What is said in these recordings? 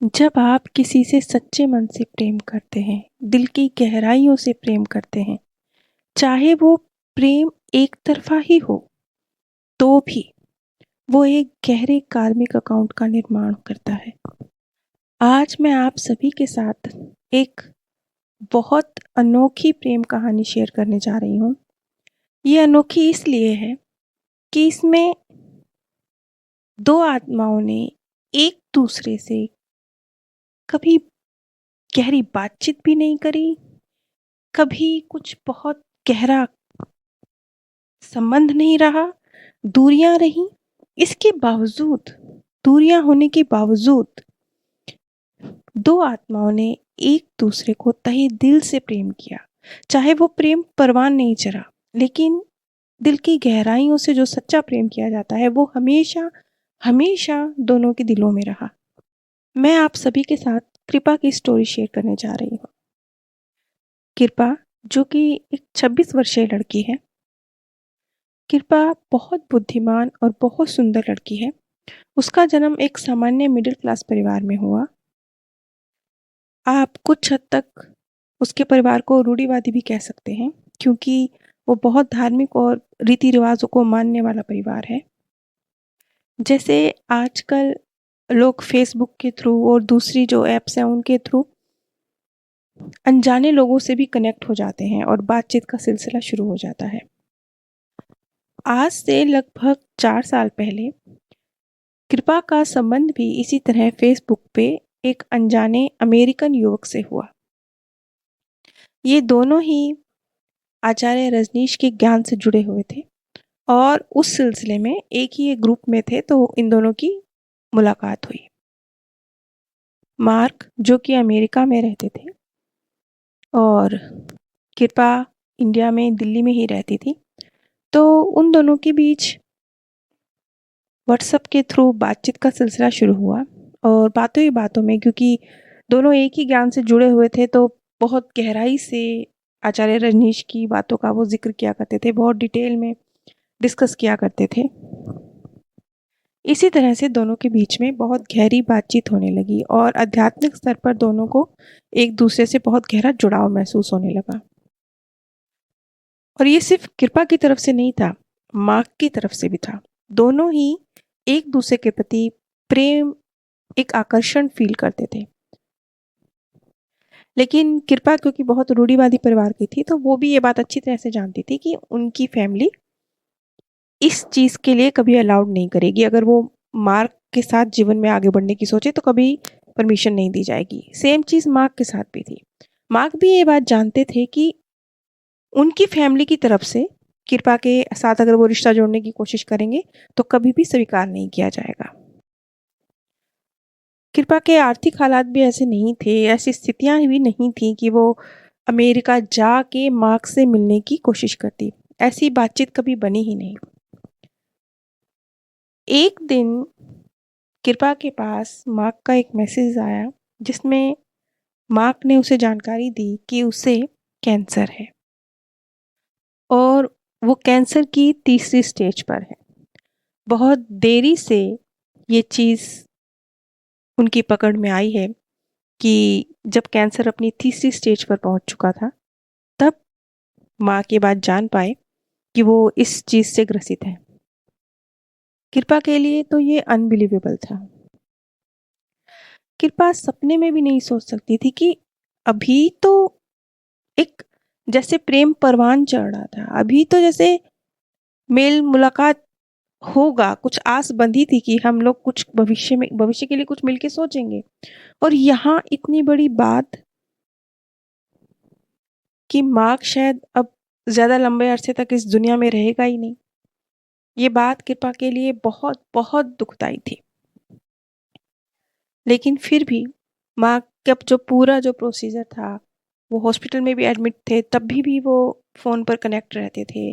जब आप किसी से सच्चे मन से प्रेम करते हैं, दिल की गहराइयों से प्रेम करते हैं, चाहे वो प्रेम एक तरफ़ा ही हो, तो भी वो एक गहरे कार्मिक अकाउंट का निर्माण करता है। आज मैं आप सभी के साथ एक बहुत अनोखी प्रेम कहानी शेयर करने जा रही हूँ। ये अनोखी इसलिए है कि इसमें 2 आत्माओं ने एक दूसरे से कभी गहरी बातचीत भी नहीं करी, कभी कुछ बहुत गहरा संबंध नहीं रहा, दूरियां रहीं। इसके बावजूद, दूरियां होने के बावजूद 2 आत्माओं ने एक दूसरे को तहे दिल से प्रेम किया। चाहे वो प्रेम परवान नहीं चढ़ा, लेकिन दिल की गहराइयों से जो सच्चा प्रेम किया जाता है वो हमेशा हमेशा दोनों के दिलों में रहा। मैं आप सभी के साथ कृपा की स्टोरी शेयर करने जा रही हूँ। कृपा, जो कि एक 26 वर्षीय लड़की है। कृपा बहुत बुद्धिमान और बहुत सुंदर लड़की है। उसका जन्म एक सामान्य मिडिल क्लास परिवार में हुआ। आप कुछ हद तक उसके परिवार को रूढ़िवादी भी कह सकते हैं, क्योंकि वो बहुत धार्मिक और रीति रिवाजों को मानने वाला परिवार है। जैसे आजकल लोग फेसबुक के थ्रू और दूसरी जो ऐप्स हैं उनके थ्रू अनजाने लोगों से भी कनेक्ट हो जाते हैं और बातचीत का सिलसिला शुरू हो जाता है। आज से लगभग 4 साल पहले कृपा का संबंध भी इसी तरह फेसबुक पे एक अनजाने अमेरिकन युवक से हुआ। ये दोनों ही आचार्य रजनीश के ज्ञान से जुड़े हुए थे और उस सिलसिले में एक ही ग्रुप में थे, तो इन दोनों की मुलाकात हुई। मार्क, जो कि अमेरिका में रहते थे, और कृपा इंडिया में दिल्ली में ही रहती थी, तो उन दोनों के बीच व्हाट्सएप के थ्रू बातचीत का सिलसिला शुरू हुआ। और बातों ही बातों में, क्योंकि दोनों एक ही ज्ञान से जुड़े हुए थे, तो बहुत गहराई से आचार्य रजनीश की बातों का वो जिक्र किया करते थे, बहुत डिटेल में डिस्कस किया करते थे। इसी तरह से दोनों के बीच में बहुत गहरी बातचीत होने लगी और आध्यात्मिक स्तर पर दोनों को एक दूसरे से बहुत गहरा जुड़ाव महसूस होने लगा। और ये सिर्फ कृपा की तरफ से नहीं था, मार्क की तरफ से भी था। दोनों ही एक दूसरे के प्रति प्रेम, एक आकर्षण फील करते थे। लेकिन कृपा क्योंकि बहुत रूढ़िवादी परिवार की थी, तो वो भी ये बात अच्छी तरह से जानती थी कि उनकी फैमिली इस चीज़ के लिए कभी अलाउड नहीं करेगी। अगर वो मार्क के साथ जीवन में आगे बढ़ने की सोचे तो कभी परमिशन नहीं दी जाएगी। सेम चीज़ मार्क के साथ भी थी। मार्क भी ये बात जानते थे कि उनकी फैमिली की तरफ से कृपा के साथ अगर वो रिश्ता जोड़ने की कोशिश करेंगे तो कभी भी स्वीकार नहीं किया जाएगा। कृपा के आर्थिक हालात भी ऐसे नहीं थे, ऐसी स्थितियां भी नहीं थी कि वो अमेरिका जाके मार्क से मिलने की कोशिश करती। ऐसी बातचीत कभी बनी ही नहीं। एक दिन कृपा के पास मार्क का एक मैसेज आया, जिसमें मार्क ने उसे जानकारी दी कि उसे कैंसर है और वो कैंसर की तीसरी स्टेज पर है। बहुत देरी से ये चीज़ उनकी पकड़ में आई है कि जब कैंसर अपनी तीसरी स्टेज पर पहुंच चुका था, तब माँ की बात जान पाए कि वो इस चीज़ से ग्रसित है। कृपा के लिए तो ये अनबिलीवेबल था। कृपा सपने में भी नहीं सोच सकती थी कि अभी तो एक जैसे प्रेम परवान चढ़ रहा था, अभी तो जैसे मेल मुलाकात होगा, कुछ आस बंधी थी कि हम लोग कुछ भविष्य के लिए कुछ मिलके सोचेंगे, और यहाँ इतनी बड़ी बात कि मार्क शायद अब ज्यादा लंबे अरसे तक इस दुनिया में रहेगा ही नहीं। ये बात कृपा के लिए बहुत बहुत दुखदाई थी। लेकिन फिर भी मार्क का जो पूरा जो प्रोसीजर था, वो हॉस्पिटल में भी एडमिट थे, तब भी वो फ़ोन पर कनेक्ट रहते थे,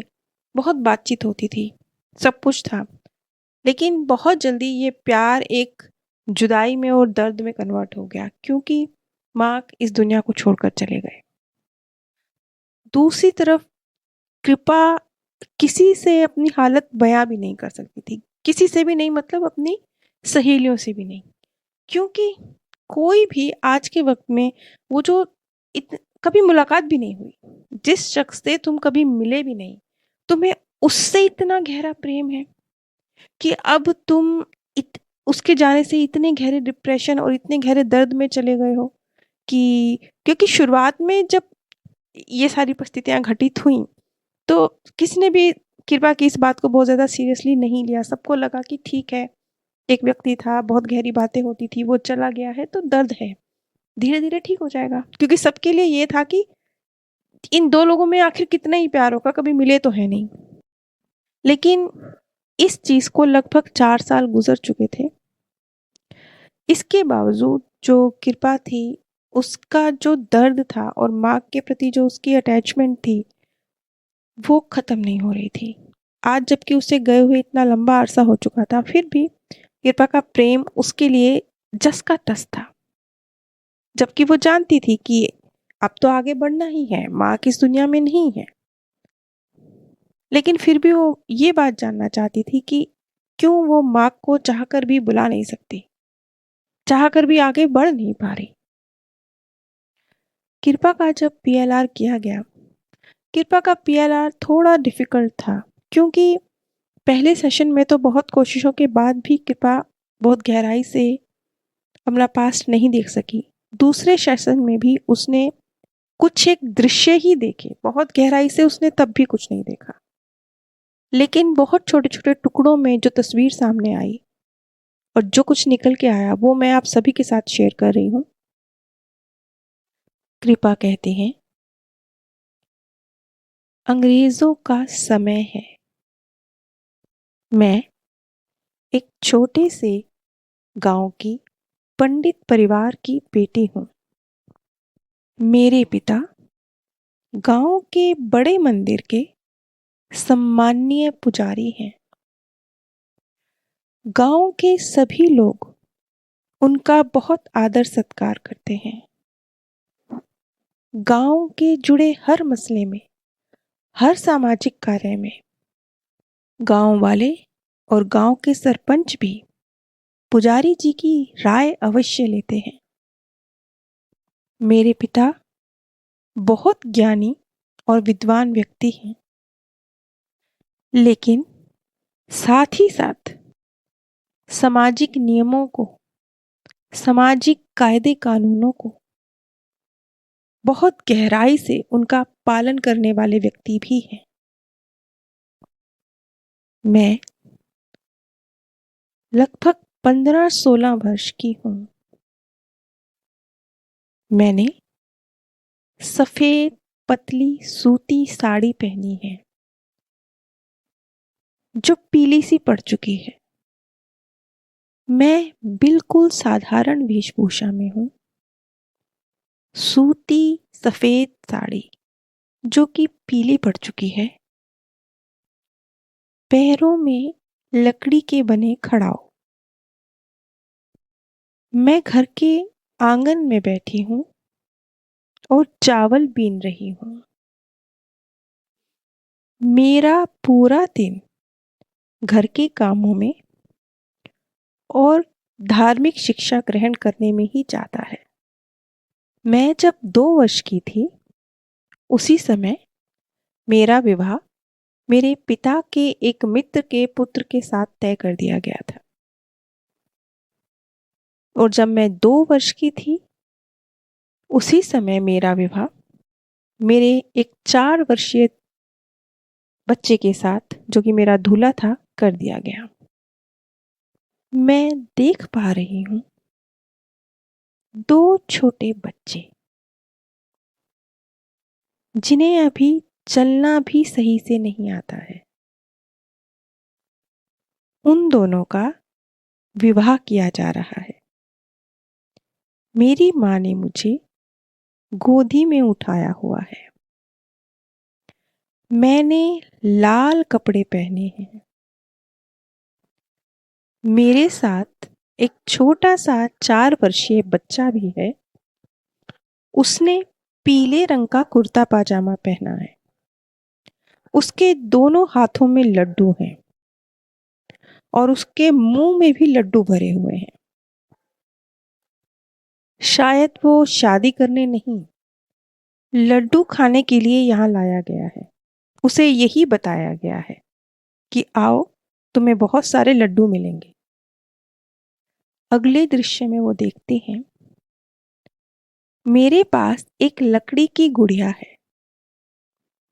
बहुत बातचीत होती थी, सब कुछ था। लेकिन बहुत जल्दी ये प्यार एक जुदाई में और दर्द में कन्वर्ट हो गया, क्योंकि मार्क इस दुनिया को छोड़कर चले गए। दूसरी तरफ कृपा किसी से अपनी हालत बयां भी नहीं कर सकती थी, किसी से भी नहीं, मतलब अपनी सहेलियों से भी नहीं, क्योंकि कोई भी आज के वक्त में वो जो कभी मुलाकात भी नहीं हुई, जिस शख्स से तुम कभी मिले भी नहीं, तुम्हें उससे इतना गहरा प्रेम है कि अब तुम उसके जाने से इतने गहरे डिप्रेशन और इतने गहरे दर्द में चले गए हो कि क्योंकि शुरुआत में जब ये सारी परिस्थितियां घटित हुई तो किसी ने भी कृपा की इस बात को बहुत ज़्यादा सीरियसली नहीं लिया। सबको लगा कि ठीक है, एक व्यक्ति था, बहुत गहरी बातें होती थी, वो चला गया है तो दर्द है, धीरे-धीरे ठीक हो जाएगा। क्योंकि सबके लिए ये था कि इन 2 लोगों में आखिर कितना ही प्यार होगा, कभी मिले तो है नहीं। लेकिन इस चीज़ को लगभग 4 साल गुज़र चुके थे। इसके बावजूद जो कृपा थी, उसका जो दर्द था और माँ के प्रति जो उसकी अटैचमेंट थी, वो ख़त्म नहीं हो रही थी। आज जबकि उसे गए हुए इतना लंबा अरसा हो चुका था, फिर भी कृपा का प्रेम उसके लिए जस का तस था। जबकि वो जानती थी कि अब तो आगे बढ़ना ही है, माँ की इस दुनिया में नहीं है। लेकिन फिर भी वो ये बात जानना चाहती थी कि क्यों वो माँ को चाहकर भी बुला नहीं सकती, चाहकर भी आगे बढ़ नहीं पा रही। कृपा का जब पीएलआर किया गया, कृपा का पीएलआर थोड़ा डिफिकल्ट था क्योंकि पहले सेशन में तो बहुत कोशिशों के बाद भी कृपा बहुत गहराई से अपना पास्ट नहीं देख सकी। दूसरे सेशन में भी उसने कुछ एक दृश्य ही देखे, बहुत गहराई से उसने तब भी कुछ नहीं देखा। लेकिन बहुत छोटे-छोटे टुकड़ों में जो तस्वीर सामने आई और जो कुछ निकल के आया, वो मैं आप सभी के साथ शेयर कर रही हूँ। कृपा कहते हैं, अंग्रेजों का समय है। मैं एक छोटे से गांव की पंडित परिवार की बेटी हूँ। मेरे पिता गांव के बड़े मंदिर के सम्माननीय पुजारी हैं। गांव के सभी लोग उनका बहुत आदर सत्कार करते हैं। गांव के जुड़े हर मसले में, हर सामाजिक कार्य में गांव वाले और गांव के सरपंच भी पुजारी जी की राय अवश्य लेते हैं। मेरे पिता बहुत ज्ञानी और विद्वान व्यक्ति हैं, लेकिन साथ ही साथ सामाजिक नियमों को, सामाजिक कायदे कानूनों को बहुत गहराई से उनका पालन करने वाले व्यक्ति भी हैं। मैं लगभग 15-16 वर्ष की हूँ। मैंने सफेद पतली सूती साड़ी पहनी है जो पीली सी पड़ चुकी है। मैं बिल्कुल साधारण वेशभूषा में हूँ। सूती सफेद साड़ी जो कि पीली पड़ चुकी है, पैरों में लकड़ी के बने खड़ाऊ। मैं घर के आंगन में बैठी हूँ और चावल बीन रही हूँ। मेरा पूरा दिन घर के कामों में और धार्मिक शिक्षा ग्रहण करने में ही जाता है। मैं जब 2 वर्ष की थी, उसी समय मेरा विवाह मेरे पिता के एक मित्र के पुत्र के साथ तय कर दिया गया था। और जब मैं 2 वर्ष की थी, उसी समय मेरा विवाह मेरे एक 4 वर्षीय बच्चे के साथ, जो कि मेरा दूल्हा था, कर दिया गया। मैं देख पा रही हूँ 2 छोटे बच्चे जिन्हें अभी चलना भी सही से नहीं आता है। उन दोनों का विवाह किया जा रहा है। मेरी माँ ने मुझे गोदी में उठाया हुआ है। मैंने लाल कपड़े पहने हैं। मेरे साथ एक छोटा सा 4 वर्षीय बच्चा भी है। उसने पीले रंग का कुर्ता पाजामा पहना है। उसके दोनों हाथों में लड्डू हैं और उसके मुंह में भी लड्डू भरे हुए हैं। शायद वो शादी करने नहीं, लड्डू खाने के लिए यहाँ लाया गया है। उसे यही बताया गया है कि आओ, तुम्हें बहुत सारे लड्डू मिलेंगे। अगले दृश्य में वो देखते हैं, मेरे पास एक लकड़ी की गुड़िया है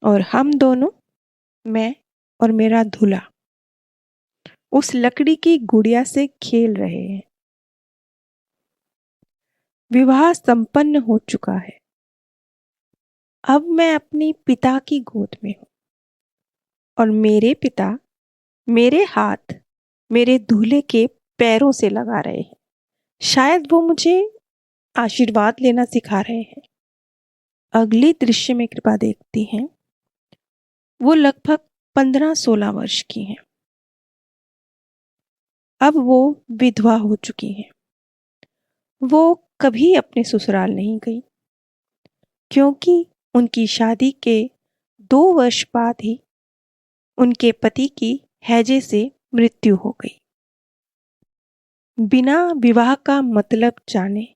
और हम दोनों, मैं और मेरा दूल्हा, उस लकड़ी की गुड़िया से खेल रहे हैं। विवाह संपन्न हो चुका है। अब मैं अपनी पिता की गोद में हूँ और मेरे पिता मेरे हाथ मेरे दूल्हे के पैरों से लगा रहे हैं। शायद वो मुझे आशीर्वाद लेना सिखा रहे हैं। अगले दृश्य में कृपा देखती हैं, वो लगभग 15-16 वर्ष की हैं। अब वो विधवा हो चुकी हैं। वो कभी अपने ससुराल नहीं गई क्योंकि उनकी शादी के 2 वर्ष बाद ही उनके पति की हैजे से मृत्यु हो गई। बिना विवाह का मतलब जाने,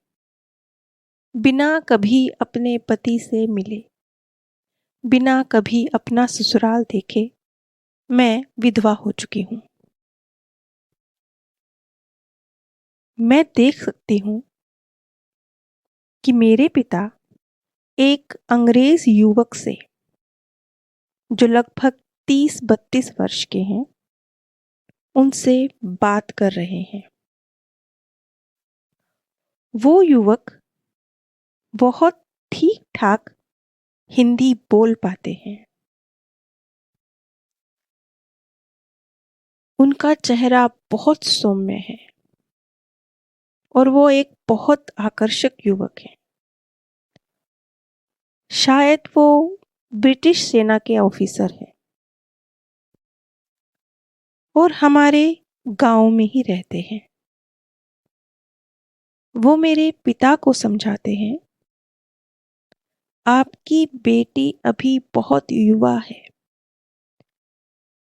बिना कभी अपने पति से मिले, बिना कभी अपना ससुराल देखे, मैं विधवा हो चुकी हूँ। मैं देख सकती हूँ कि मेरे पिता एक अंग्रेज युवक से, जो लगभग 30-32 वर्ष के हैं, उनसे बात कर रहे हैं। वो युवक बहुत ठीक ठाक हिंदी बोल पाते हैं। उनका चेहरा बहुत सौम्य है और वो एक बहुत आकर्षक युवक है। शायद वो ब्रिटिश सेना के ऑफिसर हैं और हमारे गांव में ही रहते हैं। वो मेरे पिता को समझाते हैं, आपकी बेटी अभी बहुत युवा है,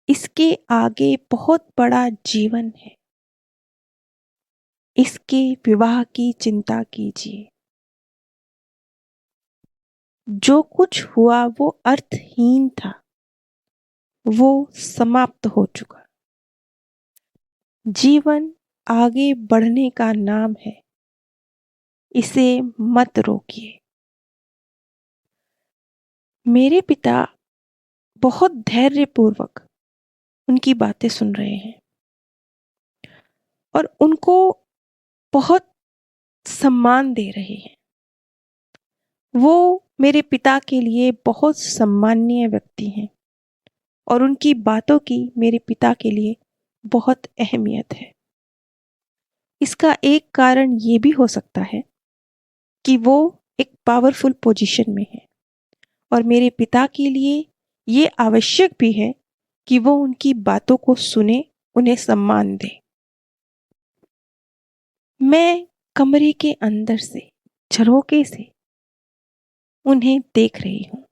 इसके आगे बहुत बड़ा जीवन है, इसके विवाह की चिंता कीजिए। जो कुछ हुआ वो अर्थहीन था, वो समाप्त हो चुका। जीवन आगे बढ़ने का नाम है, इसे मत रोकिए। मेरे पिता बहुत धैर्यपूर्वक उनकी बातें सुन रहे हैं और उनको बहुत सम्मान दे रहे हैं। वो मेरे पिता के लिए बहुत सम्माननीय व्यक्ति हैं और उनकी बातों की मेरे पिता के लिए बहुत अहमियत है। इसका एक कारण ये भी हो सकता है कि वो एक पावरफुल पोजीशन में है और मेरे पिता के लिए ये आवश्यक भी है कि वो उनकी बातों को सुने, उन्हें सम्मान दे। मैं कमरे के अंदर से, झरोके से उन्हें देख रही हूँ।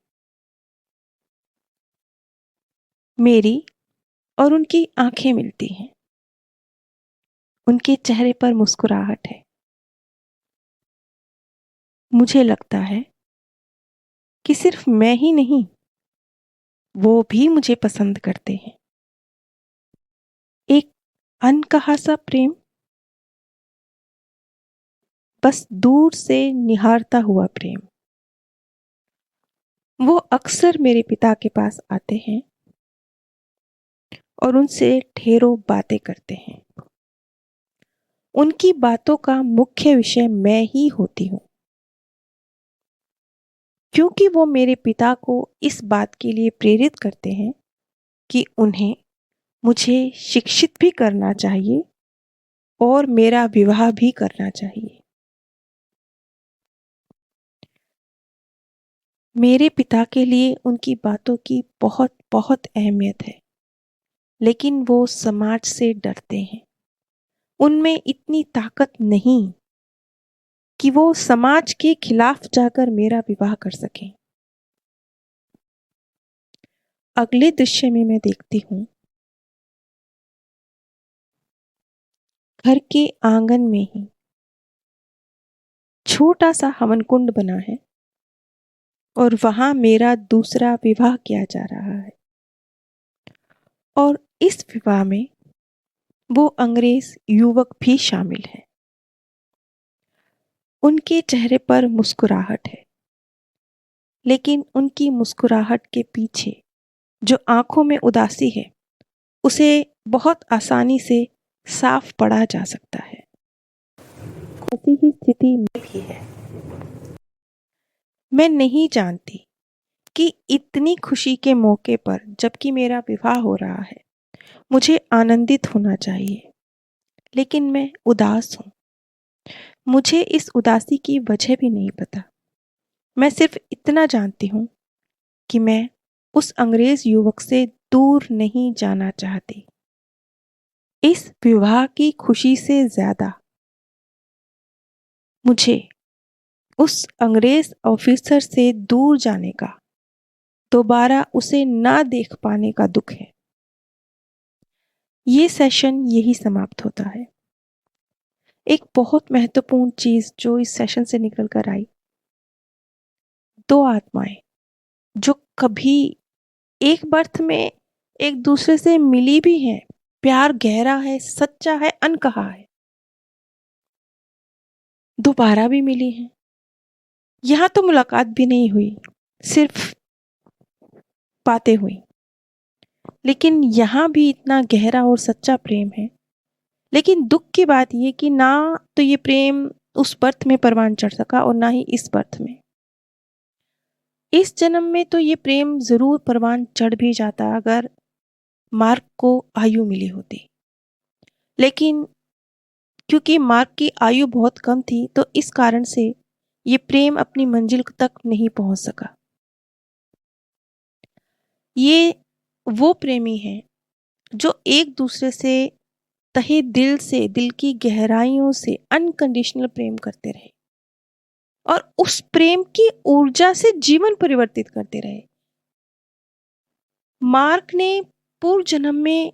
मेरी और उनकी आंखें मिलती हैं। उनके चेहरे पर मुस्कुराहट है। मुझे लगता है कि सिर्फ मैं ही नहीं, वो भी मुझे पसंद करते हैं। एक अनकहा सा प्रेम, बस दूर से निहारता हुआ प्रेम। वो अक्सर मेरे पिता के पास आते हैं और उनसे ढेरों बातें करते हैं। उनकी बातों का मुख्य विषय मैं ही होती हूँ, क्योंकि वो मेरे पिता को इस बात के लिए प्रेरित करते हैं कि उन्हें मुझे शिक्षित भी करना चाहिए और मेरा विवाह भी करना चाहिए। मेरे पिता के लिए उनकी बातों की बहुत बहुत अहमियत है, लेकिन वो समाज से डरते हैं। उनमें इतनी ताकत नहीं कि वो समाज के खिलाफ जाकर मेरा विवाह कर सकें। अगले दृश्य में मैं देखती हूँ, घर के आंगन में ही छोटा सा हवन कुंड बना है और वहां मेरा दूसरा विवाह किया जा रहा है। और इस विवाह में वो अंग्रेज युवक भी शामिल है। उनके चेहरे पर मुस्कुराहट है, लेकिन उनकी मुस्कुराहट के पीछे जो आंखों में उदासी है उसे बहुत आसानी से साफ पढ़ा जा सकता है। ऐसी ही स्थिति में भी है। मैं नहीं जानती कि इतनी खुशी के मौके पर, जबकि मेरा विवाह हो रहा है, मुझे आनंदित होना चाहिए, लेकिन मैं उदास हूँ। मुझे इस उदासी की वजह भी नहीं पता। मैं सिर्फ इतना जानती हूँ कि मैं उस अंग्रेज युवक से दूर नहीं जाना चाहती। इस विवाह की खुशी से ज्यादा मुझे उस अंग्रेज ऑफिसर से दूर जाने का, दोबारा उसे ना देख पाने का दुख है। ये सेशन यही समाप्त होता है। एक बहुत महत्वपूर्ण चीज जो इस सेशन से निकल कर आई, दो आत्माएं जो कभी एक बर्थ में एक दूसरे से मिली भी हैं, प्यार गहरा है, सच्चा है, अनकहा है, दोबारा भी मिली हैं। यहां तो मुलाकात भी नहीं हुई, सिर्फ बातें हुई, लेकिन यहां भी इतना गहरा और सच्चा प्रेम है। लेकिन दुख की बात यह कि ना तो ये प्रेम उस बर्थ में परवान चढ़ सका और ना ही इस बर्थ में। इस जन्म में तो ये प्रेम जरूर परवान चढ़ भी जाता अगर मार्क को आयु मिली होती, लेकिन क्योंकि मार्क की आयु बहुत कम थी तो इस कारण से ये प्रेम अपनी मंजिल तक नहीं पहुंच सका। ये वो प्रेमी हैं जो एक दूसरे से तहे दिल से, दिल की गहराइयों से अनकंडीशनल प्रेम करते रहे और उस प्रेम की ऊर्जा से जीवन परिवर्तित करते रहे। मार्क ने पूर्व जन्म में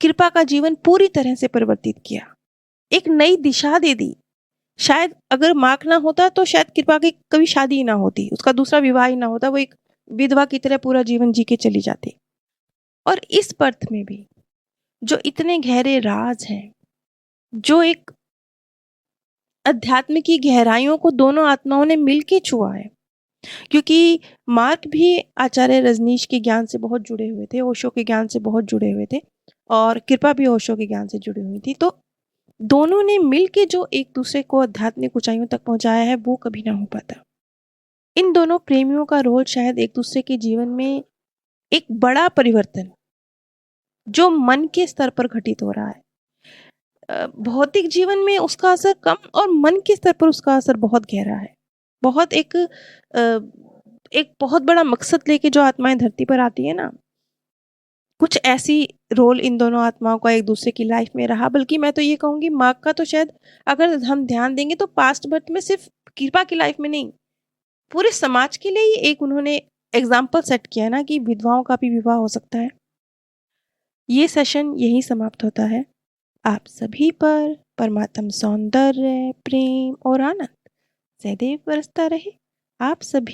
कृपा का जीवन पूरी तरह से परिवर्तित किया, एक नई दिशा दे दी। शायद अगर मार्क ना होता तो शायद कृपा की कभी शादी ही ना होती, उसका दूसरा विवाह ही ना होता, वो एक विधवा की तरह पूरा जीवन जी के चली जाती। और इस बर्थ में भी जो इतने गहरे राज हैं, जो एक अध्यात्म की गहराइयों को दोनों आत्माओं ने मिलके छुआ है, क्योंकि मार्क भी आचार्य रजनीश के ज्ञान से बहुत जुड़े हुए थे, ओशो के ज्ञान से बहुत जुड़े हुए थे और कृपा भी ओशो के ज्ञान से जुड़ी हुई थी। तो दोनों ने मिलके जो एक दूसरे को आध्यात्मिक ऊंचाइयों तक पहुंचाया है वो कभी ना हो पाता। इन दोनों प्रेमियों का रोल शायद एक दूसरे के जीवन में एक बड़ा परिवर्तन जो मन के स्तर पर घटित हो रहा है, भौतिक जीवन में उसका असर कम और मन के स्तर पर उसका असर बहुत गहरा है। बहुत एक बहुत बड़ा मकसद लेके जो आत्माएं धरती पर आती है ना, कुछ ऐसी रोल इन दोनों आत्माओं का एक दूसरे की लाइफ में रहा। बल्कि मैं तो ये कहूंगी मार्क का तो शायद अगर हम ध्यान देंगे तो पास्ट बर्थ में सिर्फ कृपा की लाइफ में नहीं, पूरे समाज के लिए ही एक उन्होंने एग्जाम्पल सेट किया ना कि विधवाओं का भी विवाह हो सकता है। ये सेशन यही समाप्त होता है। आप सभी पर परमात्म सौंदर्य, प्रेम और आनंद सदैव बरसता रहे। आप सभी